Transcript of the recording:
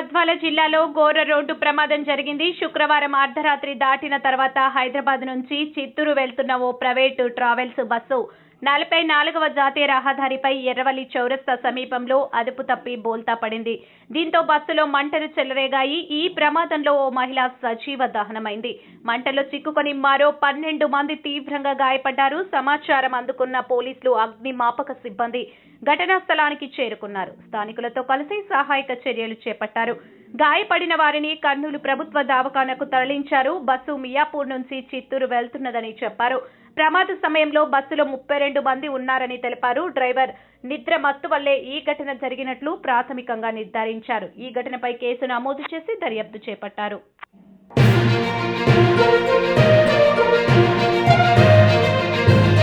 గద్వాల జిల్లాలో ఘోర రోడ్డు ప్రమాదం జరిగింది. శుక్రవారం అర్ధరాత్రి దాటిన తర్వాత హైదరాబాద్ నుంచి చిత్తూరు వెళ్తున్న ఓ ప్రైవేటు ట్రావెల్స్ బస్సు 44వ జాతీయ రహదారిపై ఎర్రవల్లి చౌరస్తా సమీపంలో అదుపు తప్పి బోల్తా పడింది. దీంతో బస్సులో మంటలు చెలరేగాయి. ఈ ప్రమాదంలో ఓ మహిళ సజీవ దహనమైంది. మంటల్లో చిక్కుకొని మరో 12 మంది తీవ్రంగా గాయపడ్డారు. సమాచారం అందుకున్న పోలీసులు, అగ్నిమాపక సిబ్బంది ఘటనా స్థలానికి చేరుకున్నారు. స్థానికులతో కలిసి సహాయక చర్యలు చేపట్టారు. గాయపడిన వారిని కర్నూలు ప్రభుత్వ దవాఖానకు తరలించారు. బస్సు మియాపూర్ నుంచి చిత్తూరు వెళ్తున్నదని చెప్పారు. ప్రమాద సమయంలో బస్సులో 32 మంది ఉన్నారని తెలిపారు. డ్రైవర్ నిద్ర మత్తు వల్లే ఈ ఘటన జరిగినట్లు ప్రాథమికంగా నిర్ధారించారు. ఈ ఘటనపై కేసు నమోదు చేసి దర్యాప్తు చేపట్టారు.